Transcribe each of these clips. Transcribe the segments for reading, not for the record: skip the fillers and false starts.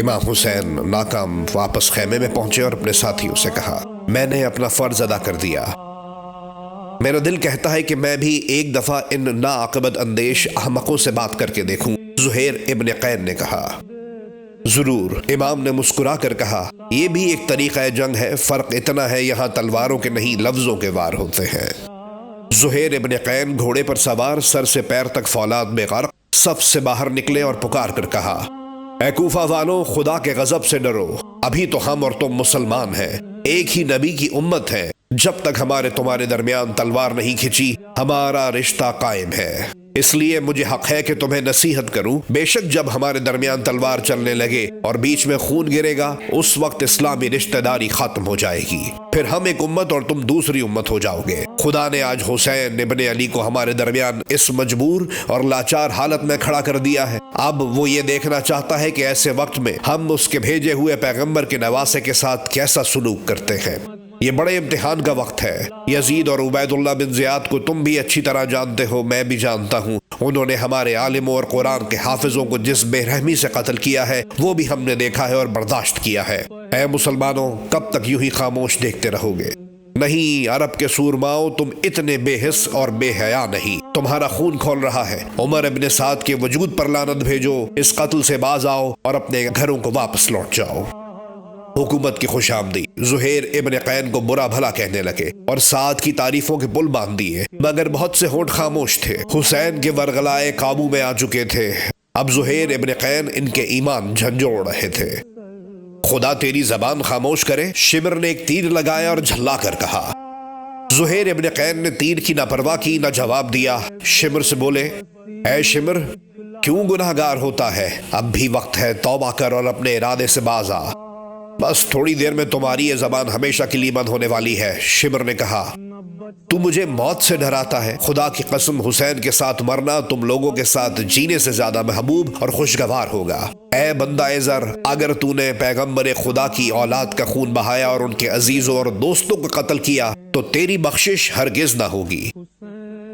امام حسین ناکام واپس خیمے میں پہنچے اور اپنے ساتھیوں سے کہا، میں نے اپنا فرض ادا کر دیا۔ میرا دل کہتا ہے کہ میں بھی ایک دفعہ ان ناعاقبت اندیش احمقوں سے بات کر کے دیکھوں۔ زہیر ابن قین نے کہا، ضرور۔ امام نے مسکرا کر کہا، یہ بھی ایک طریقہ جنگ ہے، فرق اتنا ہے یہاں تلواروں کے نہیں لفظوں کے وار ہوتے ہیں۔ زہیر ابن قین گھوڑے پر سوار، سر سے پیر تک فولاد میں غرق، صف سے باہر نکلے اور پکار کر کہا، اے کوفہ والوں، خدا کے غضب سے ڈرو۔ ابھی تو ہم اور تم مسلمان ہیں، ایک ہی نبی کی امت ہے۔ جب تک ہمارے تمہارے درمیان تلوار نہیں کھچی، ہمارا رشتہ قائم ہے۔ اس لیے مجھے حق ہے کہ تمہیں نصیحت کروں۔ بے شک جب ہمارے درمیان تلوار چلنے لگے اور بیچ میں خون گرے گا، اس وقت اسلامی رشتہ داری ختم ہو جائے گی، پھر ہم ایک امت اور تم دوسری امت ہو جاؤ گے۔ خدا نے آج حسین ابن علی کو ہمارے درمیان اس مجبور اور لاچار حالت میں کھڑا کر دیا ہے۔ اب وہ یہ دیکھنا چاہتا ہے کہ ایسے وقت میں ہم اس کے بھیجے ہوئے پیغمبر کے نواسے کے ساتھ کیسا سلوک کرتے ہیں۔ یہ بڑے امتحان کا وقت ہے۔ یزید اور عبید اللہ بن زیاد کو تم بھی اچھی طرح جانتے ہو، میں بھی جانتا ہوں۔ انہوں نے ہمارے عالموں اور قرآن کے حافظوں کو جس بے رحمی سے قتل کیا ہے، وہ بھی ہم نے دیکھا ہے اور برداشت کیا ہے۔ اے مسلمانوں، کب تک یوں ہی خاموش دیکھتے رہو گے؟ نہیں عرب کے سورماؤں، تم اتنے بے حس اور بے حیا نہیں۔ تمہارا خون کھول رہا ہے۔ عمر ابن سعد کے وجود پر لعنت بھیجو، اس قتل سے باز آؤ اور اپنے گھروں کو واپس لوٹ جاؤ۔ حکومت کی خوش آمدید۔ زہیر ابن قین کو برا بھلا کہنے لگے اور سعد کی تعریفوں کے پل باندھ دیے، مگر بہت سے ہونٹ خاموش تھے۔ حسین کے ورغلائے قابو میں آ چکے تھے۔ اب زہیر ابن قین ان کے ایمان جھنجھوڑ رہے تھے۔ خدا تیری زبان خاموش کرے، شمر نے ایک تیر لگایا اور جھلا کر کہا۔ زہیر ابن قین نے تیر کی نہ پرواہ کی نہ جواب دیا۔ شمر سے بولے، اے شمر، کیوں گناہ گار ہوتا ہے؟ اب بھی وقت ہے، توبہ کر اور اپنے ارادے سے باز آ۔ بس تھوڑی دیر میں تمہاری یہ زبان ہمیشہ کے لیے بند ہونے والی ہے۔ شمر نے کہا، تو مجھے موت سے ڈراتا ہے؟ خدا کی قسم، حسین کے ساتھ مرنا تم لوگوں کے ساتھ جینے سے زیادہ محبوب اور خوشگوار ہوگا۔ اے بندہ زر، اگر تو نے پیغمبر خدا کی اولاد کا خون بہایا اور ان کے عزیزوں اور دوستوں کو قتل کیا تو تیری بخشش ہرگز نہ ہوگی۔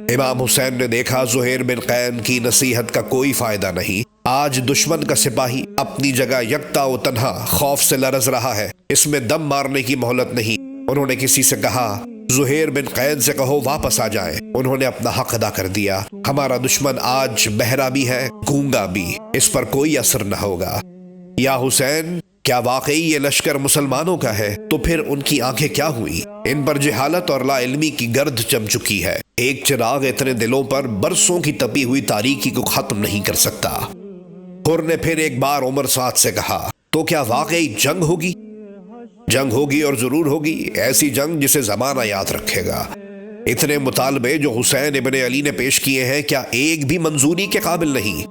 امام حسین نے دیکھا زہیر بن قین کی نصیحت کا کوئی فائدہ نہیں۔ آج دشمن کا سپاہی اپنی جگہ یکتا و تنہا خوف سے لرز رہا ہے، اس میں دم مارنے کی مہلت نہیں۔ انہوں نے کسی سے کہا، زہیر بن قین سے کہو واپس آ جائیں۔ انہوں نے اپنا حق ادا کر دیا۔ ہمارا دشمن آج بہرا بھی ہے، گونگا بھی، اس پر کوئی اثر نہ ہوگا۔ یا حسین، کیا واقعی یہ لشکر مسلمانوں کا ہے؟ تو پھر ان کی آنکھیں کیا ہوئی؟ ان پر جہالت اور لا علمی کی گرد جم چکی ہے۔ ایک چراغ اتنے دلوں پر برسوں کی تپی ہوئی تاریکی کو ختم نہیں کر سکتا۔ حر نے پھر ایک بار عمر سعد سے کہا، تو کیا واقعی جنگ ہوگی؟ جنگ ہوگی اور ضرور ہوگی، ایسی جنگ جسے زمانہ یاد رکھے گا۔ اتنے مطالبے جو حسین ابن علی نے پیش کیے ہیں، کیا ایک بھی منظوری کے قابل نہیں؟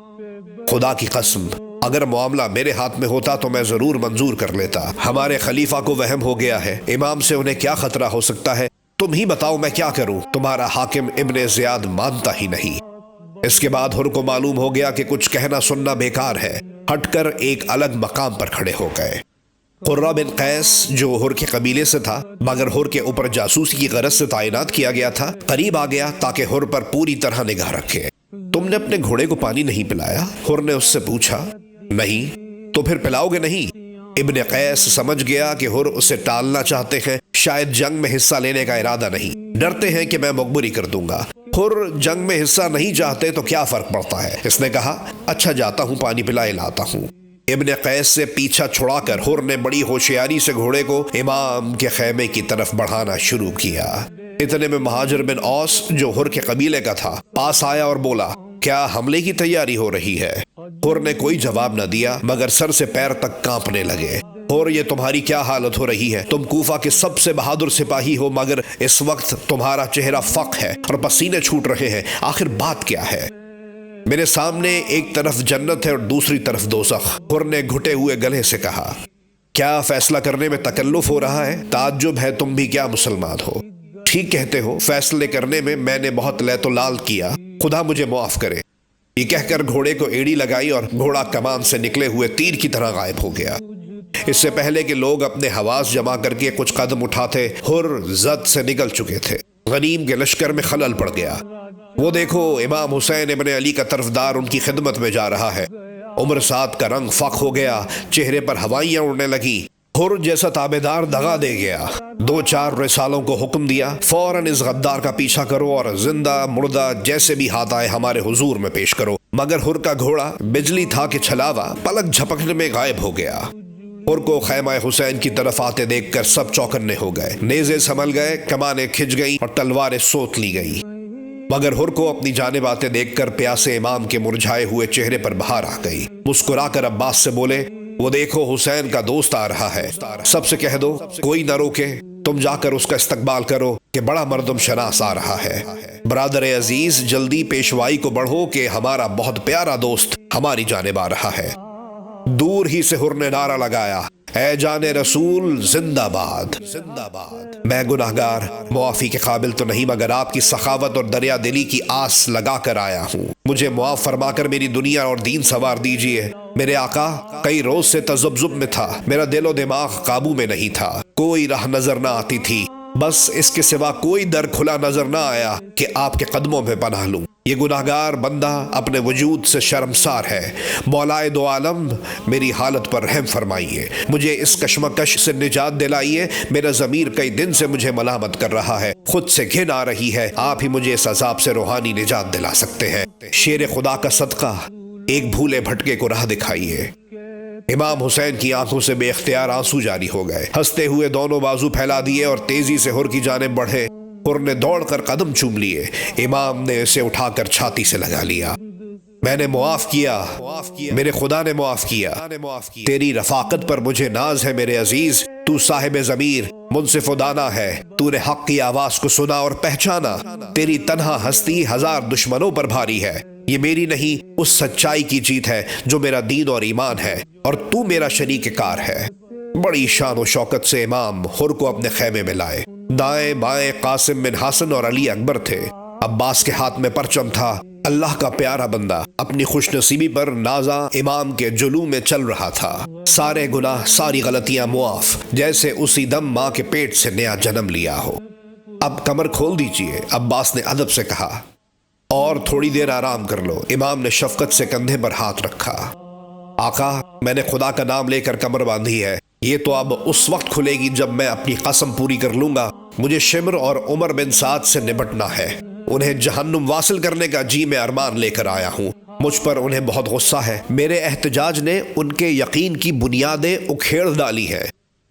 خدا کی قسم، اگر معاملہ میرے ہاتھ میں ہوتا تو میں ضرور منظور کر لیتا۔ ہمارے خلیفہ کو وہم ہو گیا ہے، امام سے انہیں کیا خطرہ ہو سکتا ہے؟ تم ہی بتاؤ میں کیا کروں؟ تمہارا حاکم ابن زیاد مانتا ہی نہیں۔ اس کے بعد حر کو معلوم ہو گیا کہ کچھ کہنا سننا بیکار ہے، ہٹ کر ایک الگ مقام پر کھڑے ہو گئے۔ قرہ بن قیس جو حر کے قبیلے سے تھا مگر حر کے اوپر جاسوسی کی غرض سے تعینات کیا گیا تھا، قریب آ گیا تاکہ حر پر پوری طرح نگاہ رکھے۔ تم نے اپنے گھوڑے کو پانی نہیں پلایا؟ حر نے اس سے پوچھا۔ نہیں۔ تو پھر پلاؤ گے نہیں؟ ابن قیس سمجھ گیا کہ حر اسے ٹالنا چاہتے ہیں، شاید جنگ میں حصہ لینے کا ارادہ نہیں، ڈرتے ہیں کہ میں مجبوری کر دوں گا۔ حر جنگ میں حصہ نہیں چاہتے تو کیا فرق پڑتا ہے؟ اس نے کہا، اچھا جاتا ہوں، پانی پلائے لاتا ہوں۔ ابن قیس سے پیچھا چھڑا کر حر نے بڑی ہوشیاری سے گھوڑے کو امام کے خیمے کی طرف بڑھانا شروع کیا۔ اتنے میں مہاجر بن اوس جو حر کے قبیلے کا تھا پاس آیا اور بولا، کیا حملے کی تیاری ہو رہی ہے؟ حر نے کوئی جواب نہ دیا مگر سر سے پیر تک کانپنے لگے۔ حر، یہ تمہاری کیا حالت ہو رہی ہے؟ تم کوفہ کے سب سے بہادر سپاہی ہو مگر اس وقت تمہارا چہرہ فق ہے اور پسینے چھوٹ رہے ہیں، آخر بات کیا ہے؟ میرے سامنے ایک طرف جنت ہے اور دوسری طرف دوزخ، حر نے گھٹے ہوئے گلے سے کہا۔ کیا فیصلہ کرنے میں تکلف ہو رہا ہے؟ تعجب ہے، تم بھی کیا مسلمان ہو؟ ٹھیک کہتے ہو، فیصلے کرنے میں میں نے بہت لیت و لال کیا، خدا مجھے معاف کرے۔ یہ کہہ کر گھوڑے کو ایڑی لگائی اور گھوڑا کمان سے نکلے ہوئے تیر کی طرح غائب ہو گیا۔ اس سے پہلے کہ لوگ اپنے حواس جمع کر کے کچھ قدم اٹھاتے، حر زد سے نکل چکے تھے۔ غنیم کے لشکر میں خلل پڑ گیا۔ وہ دیکھو، امام حسین ابن علی کا طرفدار ان کی خدمت میں جا رہا ہے۔ عمر سعد کا رنگ فق ہو گیا، چہرے پر ہوائیاں اڑنے لگیں۔ حر جیسا تابعدار دغا دے گیا۔ 2-4 رسالوں کو حکم دیا، فوراً اس غدار کا پیچھا کرو اور زندہ مردہ جیسے بھی ہاتھ آئے ہمارے حضور میں پیش کرو۔ مگر حر کا گھوڑا بجلی تھا کہ چھلاوا پلک جھپکنے میں غائب ہو گیا۔ حر کو خیمہ حسین کی طرف آتے دیکھ کر سب چوکنے ہو گئے، نیزے سنبھل گئے، کمانیں کھچ گئیں اور تلواریں سوت لی گئیں۔ مگر حر کو اپنی جانب آتے دیکھ کر پیاسے امام کے مرجھائے ہوئے چہرے پر بہار آ گئی۔ مسکرا کر عباس سے بولے، وہ دیکھو حسین کا دوست آ رہا ہے، سب سے کہہ دو کوئی نہ روکے، تم جا کر اس کا استقبال کرو کہ بڑا مردم شناس آ رہا ہے۔ برادر عزیز جلدی پیشوائی کو بڑھو کہ ہمارا بہت پیارا دوست ہماری جانب آ رہا ہے۔ دور ہی سے حر نے نعرہ لگایا، اے جان رسول زندہ باد، زندہ باد۔ میں گناہگار معافی کے قابل تو نہیں، مگر آپ کی سخاوت اور دریا دلی کی آس لگا کر آیا ہوں، مجھے معاف فرما کر میری دنیا اور دین سنوار دیجیے۔ میرے آقا کئی روز سے تذبذب میں تھا، میرا دل و دماغ قابو میں نہیں تھا، کوئی راہ نظر نہ آتی تھی، بس اس کے سوا کوئی در کھلا نظر نہ آیا کہ آپ کے قدموں میں پناہ لوں۔ یہ گناہگار بندہ اپنے وجود سے شرمسار ہے، مولائے دو عالم میری حالت پر رحم فرمائیے، مجھے اس کشمکش سے نجات دلائیے، میرا ضمیر کئی دن سے مجھے ملامت کر رہا ہے، خود سے گھن آ رہی ہے، آپ ہی مجھے اس عذاب سے روحانی نجات دلا سکتے ہیں۔ شیر خدا کا صدقہ ایک بھولے بھٹکے کو راہ دکھائیے۔ امام حسین کی آنکھوں سے بے اختیار آنسو جاری ہو گئے، ہنستے ہوئے دونوں بازو پھیلا دیے اور تیزی سے حر کی جانب بڑھے۔ حر نے دوڑ کر قدم چوم لیے، امام نے اسے اٹھا کر چھاتی سے لگا لیا۔ میں نے معاف کیا، میرے خدا نے معاف کیا، تیری رفاقت پر مجھے ناز ہے میرے عزیز، تو صاحب ضمیر منصف و دانا ہے، تو نے حق کی آواز کو سنا اور پہچانا، تیری تنہا ہستی ہزار دشمنوں پر بھاری ہے، یہ میری نہیں اس سچائی کی جیت ہے جو میرا دین اور ایمان ہے، اور تو میرا شریک کار ہے۔ بڑی شان و شوکت سے امام حر کو اپنے خیمے میں لائے۔ دائیں بائیں قاسم بن حسن اور علی اکبر تھے، عباس کے ہاتھ میں پرچم تھا۔ اللہ کا پیارا بندہ اپنی خوش نصیبی پر نازا امام کے جلوم میں چل رہا تھا، سارے گناہ ساری غلطیاں معاف، جیسے اسی دم ماں کے پیٹ سے نیا جنم لیا ہو۔ اب کمر کھول دیجئے، عباس نے ادب سے کہا، اور تھوڑی دیر آرام کر لو۔ امام نے شفقت سے کندھے پر ہاتھ رکھا۔ آقا میں نے خدا کا نام لے کر کمر باندھی ہے، یہ تو اب اس وقت کھلے گی جب میں اپنی قسم پوری کر لوں گا، مجھے شمر اور عمر بن سعد سے نبٹنا ہے، انہیں جہنم واصل کرنے کا جی میں ارمان لے کر آیا ہوں، مجھ پر انہیں بہت غصہ ہے، میرے احتجاج نے ان کے یقین کی بنیادیں اکھیڑ ڈالی ہیں،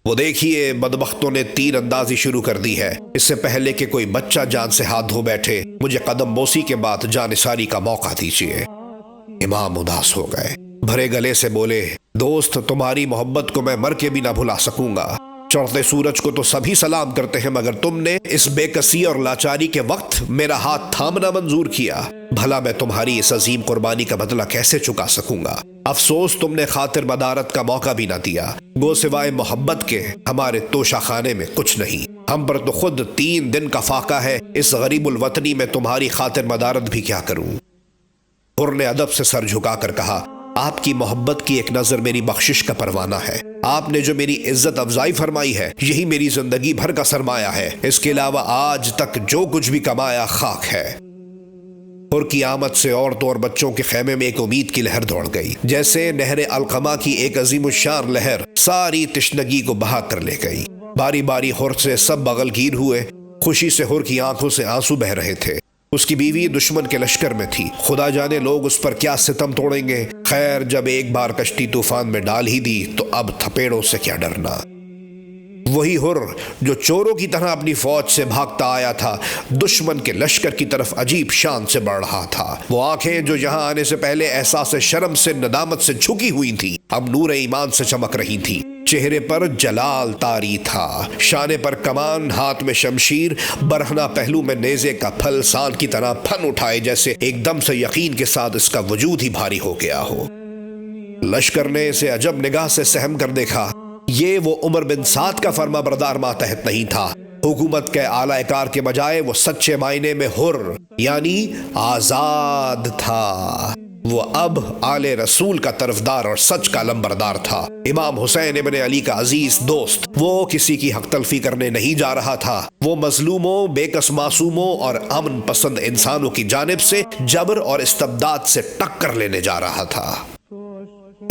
وہ دیکھیے بدبختوں نے تیر اندازی شروع کر دی ہے، اس سے پہلے کہ کوئی بچہ جان سے ہاتھ دھو بیٹھے مجھے قدم بوسی کے بعد جانثاری کا موقع دیجیے۔ امام اداس ہو گئے، بھرے گلے سے بولے، دوست تمہاری محبت کو میں مر کے بھی نہ بھلا سکوں گا، چڑھتے سورج کو تو سبھی سلام کرتے ہیں، مگر تم نے اس بے کسی اور لاچاری کے وقت میرا ہاتھ تھامنا منظور کیا، بھلا میں تمہاری اس عظیم قربانی کا بدلہ کیسے چکا سکوں گا؟ افسوس تم نے خاطر مدارت کا موقع بھی نہ دیا، گو سوائے محبت کے ہمارے توشہ خانے میں کچھ نہیں، ہم پر تو خود 3 دن کا فاقہ ہے، اس غریب الوطنی میں تمہاری خاطر مدارت بھی کیا کروں؟ حر نے ادب سے سر جھکا کر کہا، آپ کی محبت کی ایک نظر میری بخشش کا پروانہ ہے، آپ نے جو میری عزت افزائی فرمائی ہے یہی میری زندگی بھر کا سرمایہ ہے، اس کے علاوہ آج تک جو کچھ بھی کمایا خاک ہے۔ حر کی آمد سے عورتوں اور بچوں کے خیمے میں ایک امید کی لہر دوڑ گئی، جیسے نہر القمہ کی ایک عظیم الشان لہر ساری تشنگی کو بہا کر لے گئی۔ باری باری حر سے سب بغلگیر ہوئے، خوشی سے حر کی آنکھوں سے آنسو بہ رہے تھے، اس کی بیوی دشمن کے لشکر میں تھی، خدا جانے لوگ اس پر کیا ستم توڑیں گے، خیر جب ایک بار کشتی طوفان میں ڈال ہی دی تو اب تھپیڑوں سے کیا ڈرنا۔ وہی حر جو چوروں کی طرح اپنی فوج سے بھاگتا آیا تھا دشمن کے لشکر کی طرف عجیب شان سے بڑھ رہا تھا، وہ آنکھیں جو یہاں آنے سے پہلے احساس شرم سے ندامت سے جھکی ہوئی تھیں اب نور ایمان سے چمک رہی تھیں، چہرے پر جلال طاری تھا، شانے پر کمان، ہاتھ میں شمشیر، برہنہ پہلو میں نیزے کا پھل سان کی طرح پھن اٹھائے، جیسے ایک دم سے یقین کے ساتھ اس کا وجود ہی بھاری ہو گیا ہو۔ لشکر نے اسے عجب نگاہ سے سہم کر دیکھا، یہ وہ عمر بن سعد کا فرما بردار ماتحت نہیں تھا، حکومت کے اعلی کار کے بجائے وہ سچے معنی میں حر یعنی آزاد تھا، وہ اب آل رسول کا طرفدار اور سچ کا لمبردار تھا، امام حسین ابن علی کا عزیز دوست، وہ کسی کی حق تلفی کرنے نہیں جا رہا تھا، وہ مظلوموں، بے کس معصوموں اور امن پسند انسانوں کی جانب سے جبر اور استبداد سے ٹکر لینے جا رہا تھا۔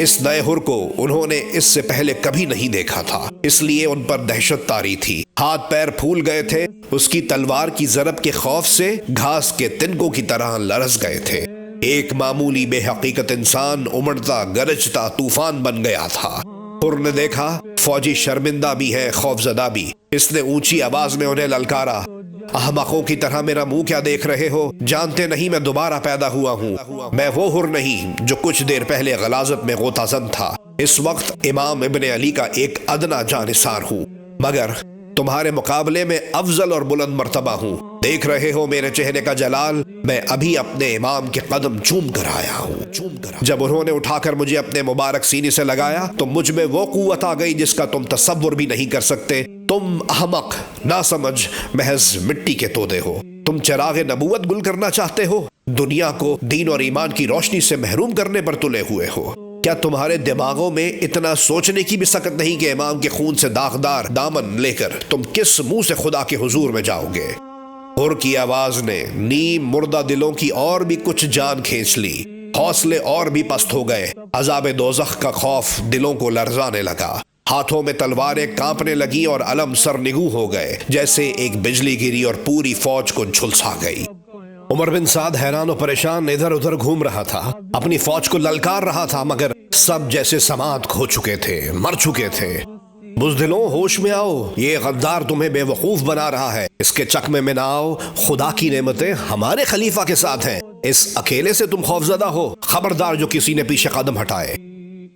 اس نئے ہر کو انہوں نے اس سے پہلے کبھی نہیں دیکھا تھا، اس لیے ان پر دہشت طاری تھی، ہاتھ پیر پھول گئے تھے، اس کی تلوار کی ضرب کے خوف سے گھاس کے تنکوں کی طرح لرز گئے تھے۔ ایک معمولی بے حقیقت انسان امڑتا گرجتا طوفان بن گیا تھا۔ ہر نے دیکھا فوجی شرمندہ بھی ہے، خوفزدہ بھی۔ اس نے اونچی آواز میں انہیں للکارا، احمقوں کی طرح میرا منہ کیا دیکھ رہے ہو؟ جانتے نہیں میں دوبارہ پیدا ہوا ہوں، میں وہ ہر نہیں جو کچھ دیر پہلے غلاظت میں غوطہ زن تھا۔ اس وقت امام ابن علی کا ایک ادنا جانثار ہوں، مگر تمہارے مقابلے میں افضل اور بلند مرتبہ ہوں۔ دیکھ رہے ہو میرے چہرے کا جلال، میں ابھی اپنے امام کے قدم چوم کر آیا ہوں۔ جب انہوں نے اٹھا کر مجھے اپنے مبارک سینے سے لگایا تو مجھ میں وہ قوت آ گئی جس کا تم تصور بھی نہیں کر سکتے۔ تم احمق، ناسمجھ، محض مٹی کے تودے ہو۔ تم چراغ نبوت گل کرنا چاہتے ہو، دنیا کو دین اور ایمان کی روشنی سے محروم کرنے پر تلے ہوئے ہو۔ کیا تمہارے دماغوں میں اتنا سوچنے کی بھی سکت نہیں کہ امام کے خون سے داغدار دامن لے کر تم کس منہ سے خدا کے حضور میں جاؤ گے؟ ہر کی آواز نے نیم مردہ دلوں کی اور بھی کچھ جان کھینچ لی، حوصلے اور بھی پست ہو گئے، عذاب دوزخ کا خوف دلوں کو لرزانے لگا، ہاتھوں میں تلواریں کانپنے لگی اور علم سرنگو ہو گئے، جیسے ایک بجلی گری اور پوری فوج کو جھلسا گئی۔ عمر بن سعد حیران و پریشان ادھر ادھر گھوم رہا تھا، اپنی فوج کو للکار رہا تھا، مگر سب جیسے سماعت کھو چکے تھے، مر چکے تھے۔ بزدلوں ہوش میں آؤ، یہ غدار تمہیں بے وقوف بنا رہا ہے، اس کے چکمے میں نہ آؤ، خدا کی نعمتیں ہمارے خلیفہ کے ساتھ ہیں، اس اکیلے سے تم خوفزدہ ہو، خبردار جو کسی نے پیچھے قدم ہٹائے۔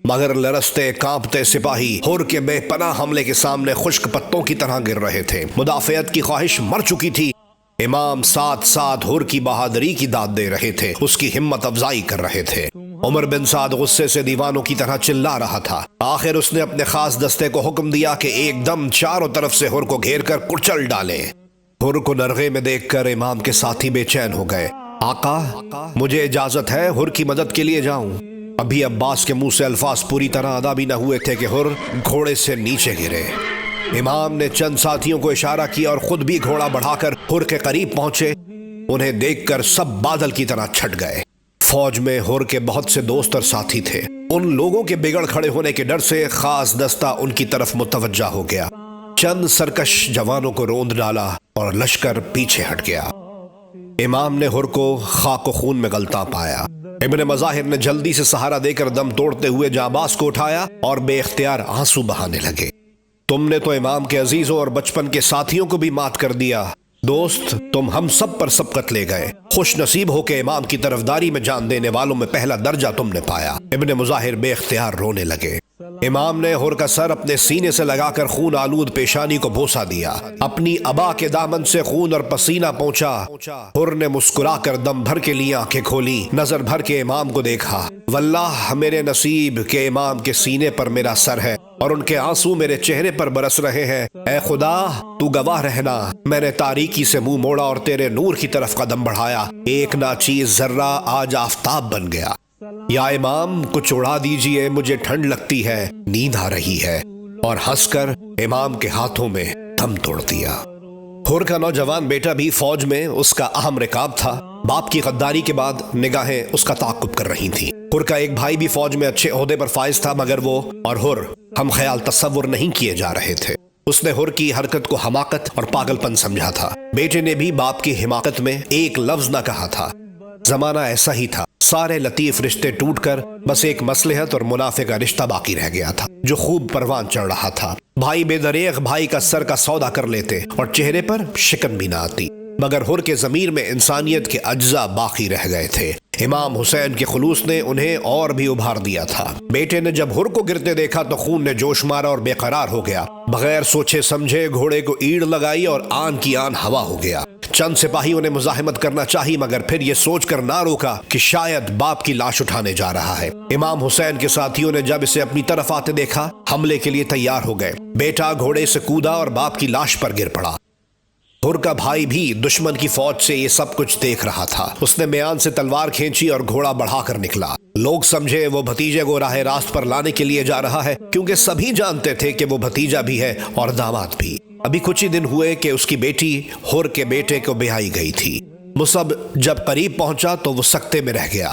مگر لرزتے کانپتے سپاہی ہر کے بے پناہ حملے کے سامنے خشک پتوں کی طرح گر رہے تھے، مدافعت کی خواہش مر چکی تھی۔ امام ساتھ ساتھ ہر کی بہادری کی داد دے رہے تھے، اس کی ہمت افزائی کر رہے تھے۔ عمر بن سعد غصے سے دیوانوں کی طرح چلا رہا تھا۔ آخر اس نے اپنے خاص دستے کو حکم دیا کہ ایک دم چاروں طرف سے ہر کو گھیر کر کچل ڈالیں۔ ہر کو نرغے میں دیکھ کر امام کے ساتھی بے چین ہو گئے۔ آقا، مجھے اجازت ہے ہر کی مدد کے لیے جاؤں؟ ابھی عباس کے منہ سے الفاظ پوری طرح ادا بھی نہ ہوئے تھے کہ ہر گھوڑے سے نیچے گرے۔ امام نے چند ساتھیوں کو اشارہ کیا اور خود بھی گھوڑا بڑھا کر ہر کے قریب پہنچے۔ انہیں دیکھ کر سب بادل کی طرح چھٹ گئے۔ فوج میں ہر کے بہت سے دوست اور ساتھی تھے، ان لوگوں کے بگڑ کھڑے ہونے کے ڈر سے خاص دستہ ان کی طرف متوجہ ہو گیا۔ چند سرکش جوانوں کو روند ڈالا اور لشکر پیچھے ہٹ گیا۔ امام نے ہر کو خاک و خون میں غلطاں پایا۔ ابن مظاہر نے جلدی سے سہارا دے کر دم توڑتے ہوئے جانباز کو اٹھایا اور بے اختیار آنسو بہانے لگے۔ تم نے تو امام کے عزیزوں اور بچپن کے ساتھیوں کو بھی مات کر دیا دوست، تم ہم سب پر سبقت لے گئے۔ خوش نصیب ہو کہ امام کی طرفداری میں جان دینے والوں میں پہلا درجہ تم نے پایا۔ ابن مظاہر بے اختیار رونے لگے۔ امام نے ہر کا سر اپنے سینے سے لگا کر خون آلود پیشانی کو بوسہ دیا، اپنی ابا کے دامن سے خون اور پسینہ پہنچا۔ ہر نے مسکرا کر دم بھر کے لیے آنکھیں کھولی، نظر بھر کے امام کو دیکھا۔ واللہ میرے نصیب کے امام کے سینے پر میرا سر ہے اور ان کے آنسو میرے چہرے پر برس رہے ہیں۔ اے خدا، تو گواہ رہنا، میں نے تاریکی سے منہ موڑا اور تیرے نور کی طرف قدم بڑھایا، ایک ناچیز ذرہ آج آفتاب بن گیا۔ یا امام، کچھ اڑا دیجئے، مجھے ٹھنڈ لگتی ہے، نیند آ رہی ہے، اور ہنس کر امام کے ہاتھوں میں دم توڑ دیا۔ ہر کا نوجوان بیٹا بھی فوج میں اس کا اہم رکاب تھا۔ باپ کی غداری کے بعد نگاہیں اس کا تعاقب کر رہی تھیں۔ ہر کا ایک بھائی بھی فوج میں اچھے عہدے پر فائز تھا، مگر وہ اور ہر ہم خیال تصور نہیں کیے جا رہے تھے۔ اس نے ہر کی حرکت کو حماقت اور پاگل پن سمجھا تھا۔ بیٹے نے بھی باپ کی حماقت میں ایک لفظ نہ کہا تھا۔ زمانہ ایسا ہی تھا، سارے لطیف رشتے ٹوٹ کر بس ایک مصلحت اور منافع کا رشتہ باقی رہ گیا تھا جو خوب پروان چڑھ رہا تھا۔ بھائی بے دریغ بھائی کا سر کا سودا کر لیتے اور چہرے پر شکن بھی نہ آتی، مگر ہر کے ضمیر میں انسانیت کے اجزاء باقی رہ گئے تھے۔ امام حسین کے خلوص نے انہیں اور بھی ابھار دیا تھا۔ بیٹے نے جب ہر کو گرتے دیکھا تو خون نے جوش مارا اور بے قرار ہو گیا۔ بغیر سوچے سمجھے گھوڑے کو ایڑ لگائی اور آن کی آن ہوا ہو گیا۔ چند سپاہیوں نے مزاحمت کرنا چاہی، مگر پھر یہ سوچ کر نہ روکا کہ شاید باپ کی لاش اٹھانے جا رہا ہے۔ امام حسین کے ساتھیوں نے جب اسے اپنی طرف آتے دیکھا، حملے کے لیے تیار ہو گئے۔ بیٹا گھوڑے سے کودا اور باپ کی لاش پر گر پڑا۔ ہر کا بھائی بھی دشمن کی فوج سے یہ سب کچھ دیکھ رہا تھا۔ اس نے میان سے تلوار کھینچی اور گھوڑا بڑھا کر نکلا۔ لوگ سمجھے وہ بھتیجے کو راہ راست پر لانے کے لیے جا رہا ہے، کیونکہ سبھی جانتے تھے کہ وہ بھتیجا بھی ہے اور داماد بھی۔ ابھی کچھ ہی دن ہوئے کہ اس کی بیٹی ہر کے بیٹے کو بیاہی گئی تھی۔ مصعب جب قریب پہنچا تو وہ سکتے میں رہ گیا۔